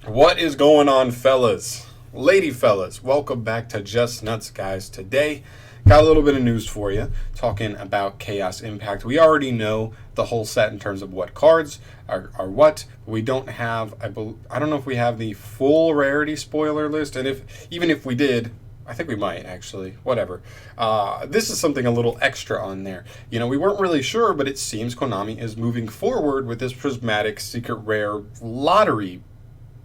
What is going on, fellas? Lady fellas, welcome back to Just Nuts, guys. Today, got a little bit of news for you, talking about Chaos Impact. We already know the whole set in terms of what cards are what. We don't have, I don't know if we have the full rarity spoiler list, and even if we did, I think we might actually. Whatever. This is something a little extra on there. We weren't really sure, but it seems Konami is moving forward with this prismatic secret rare lottery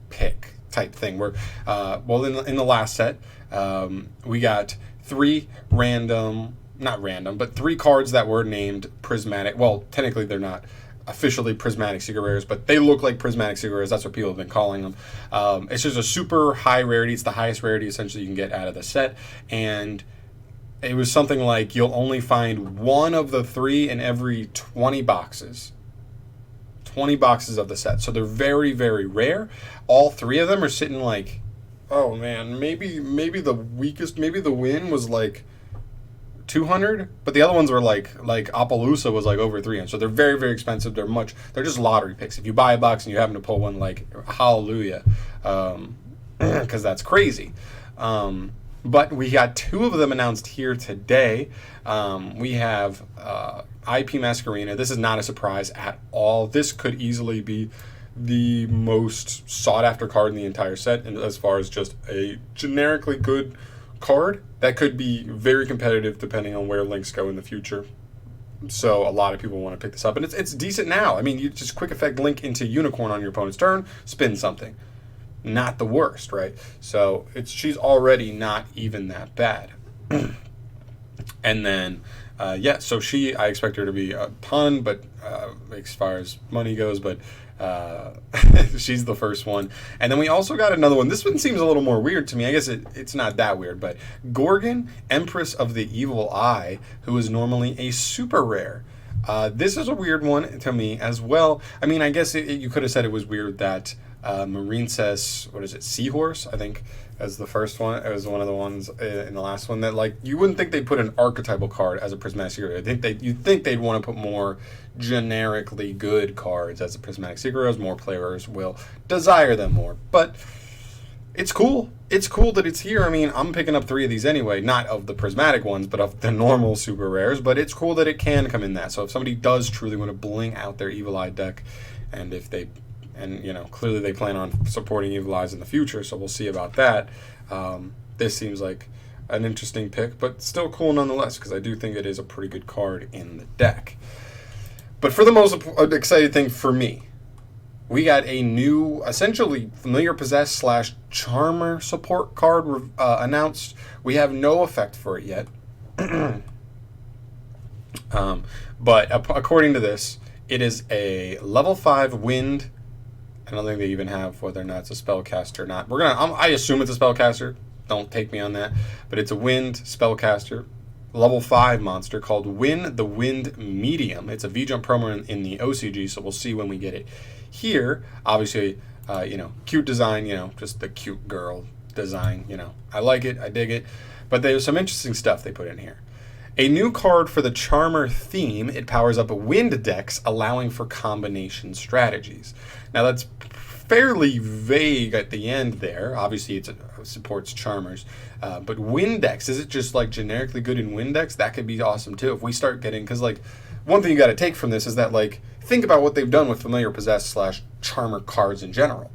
pick type thing where in the last set we got three cards that were named prismatic. Well, technically they're not officially prismatic secret rares, but they look like prismatic secret rares. That's what people have been calling them. It's just a super high rarity. It's the highest rarity essentially you can get out of the set, and it was something like you'll only find one of the three in every 20 boxes. 20 boxes of the set. So they're very, very rare. All three of them are sitting like, oh man, maybe the weakest, maybe the win was like 200, but the other ones were like Appaloosa was like over 300. So they're very, very expensive. They're just lottery picks. If you buy a box and you happen to pull one, like hallelujah, because that's crazy. But we got two of them announced here today. We have IP Masquerena. This is not a surprise at all. This could easily be the most sought-after card in the entire set, and as far as just a generically good card that could be very competitive depending on where links go in the future. So a lot of people want to pick this up, and it's decent now. I mean, you just quick effect link into Unicorn on your opponent's turn, spin something. Not the worst, right? So she's already not even that bad. And then so I expect her to be a ton, but as far as money goes, but she's the first one. And then we also got another one. This one seems a little more weird to me. I guess it's not that weird, but Gorgon, Empress of the Evil Eye, who is normally a super rare. This is a weird one to me as well. I mean, I guess you could have said it was weird that Marine says, what is it, Seahorse, I think, as the first one. It was one of the ones in the last one that, like, you wouldn't think they'd put an archetypal card as a prismatic secret. You'd think they'd want to put more generically good cards as a prismatic secret, as more players will desire them more. But it's cool. It's cool that it's here. I mean, I'm picking up 3 of these anyway, not of the prismatic ones, but of the normal super rares. But it's cool that it can come in that. So if somebody does truly want to bling out their Evil Eye deck, and if they clearly they plan on supporting Evil Eyes in the future, so we'll see about that. This seems like an interesting pick, but still cool nonetheless, because I do think it is a pretty good card in the deck. But for the most exciting thing for me, we got a new, essentially, Familiar Possess / Charmer support card announced. We have no effect for it yet. But according to this, it is a level 5 wind. I don't think they even have whether or not it's a spellcaster or not. I assume it's a spellcaster. Don't take me on that. But it's a wind spellcaster, level 5 monster called Win the Wind Medium. It's a V-Jump promo in the OCG, so we'll see when we get it here. Obviously, cute design, just the cute girl design, I like it, I dig it. But there's some interesting stuff they put in here. A new card for the Charmer theme. It powers up wind decks, allowing for combination strategies. Now that's fairly vague at the end there. Obviously, it supports Charmers. But wind decks, is it just like generically good in wind decks? That could be awesome too. If we start getting, because like one thing you got to take from this is that, like, think about what they've done with Familiar Possess / Charmer cards in general.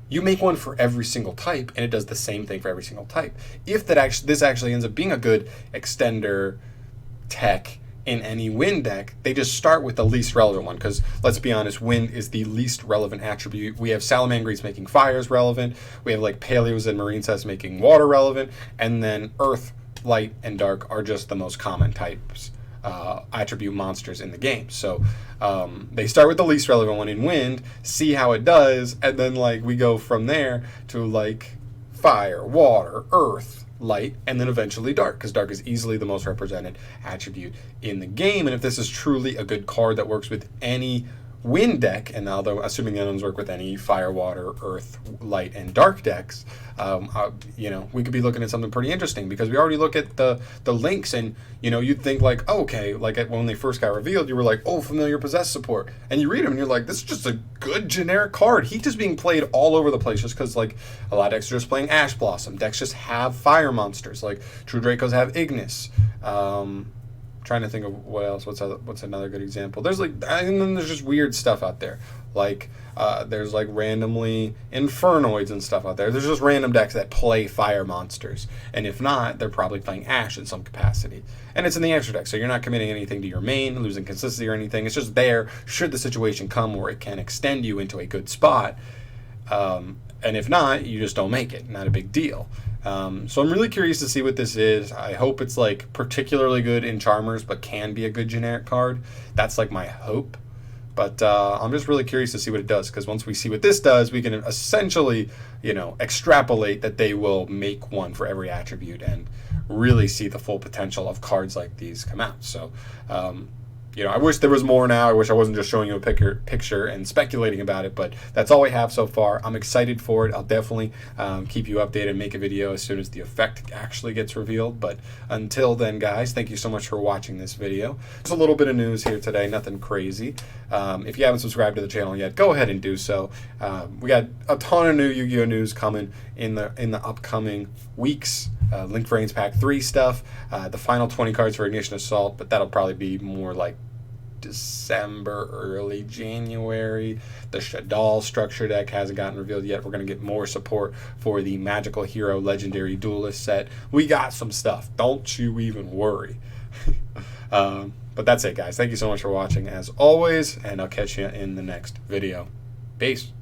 You make one for every single type, and it does the same thing for every single type. If this actually ends up being a good extender tech in any wind deck, they just start with the least relevant one, because let's be honest, wind is the least relevant attribute. We have Salamangreats making fires relevant, we have like Paleos and Marine Cess making water relevant, and then earth, light, and dark are just the most common types attribute monsters in the game. So they start with the least relevant one in wind, see how it does, and then like we go from there to like fire, water, earth, light, and then eventually dark, because dark is easily the most represented attribute in the game. And if this is truly a good card that works with any wind deck, and although assuming the unknowns work with any fire, water, earth, light, and dark decks, we could be looking at something pretty interesting, because we already look at the links, and you'd think like, oh, okay, like when they first got revealed, you were like, oh, familiar possess support, and you read them and you're like, this is just a good generic card. He's just being played all over the place, just because like a lot of decks are just playing Ash Blossom. Decks just have fire monsters, like True Dracos have Ignis. Trying to think of what else. What's another good example? There's and then there's just weird stuff out there. Like there's like randomly Infernoids and stuff out there. There's just random decks that play fire monsters, and if not, they're probably playing Ash in some capacity. And it's in the answer deck, so you're not committing anything to your main, losing consistency or anything. It's just there should the situation come where it can extend you into a good spot. And if not, you just don't make it. Not a big deal. So I'm really curious to see what this is. I hope it's like particularly good in Charmers, but can be a good generic card. That's like my hope. But I'm just really curious to see what it does, because once we see what this does, we can essentially, extrapolate that they will make one for every attribute and really see the full potential of cards like these come out. So, I wish there was more now. I wish I wasn't just showing you a picture and speculating about it, but that's all we have so far. I'm excited for it. I'll definitely keep you updated and make a video as soon as the effect actually gets revealed. But until then, guys, thank you so much for watching this video. Just a little bit of news here today, nothing crazy. If you haven't subscribed to the channel yet, go ahead and do so. We got a ton of new Yu-Gi-Oh news coming in the upcoming weeks. Linked Reigns Pack 3 stuff, the final 20 cards for Ignition Assault, but that'll probably be more like December, early January. The Shadal structure deck hasn't gotten revealed yet. We're going to get more support for the Magical Hero Legendary Duelist set. We got some stuff. Don't you even worry. But that's it, guys. Thank you so much for watching, as always, and I'll catch you in the next video. Peace.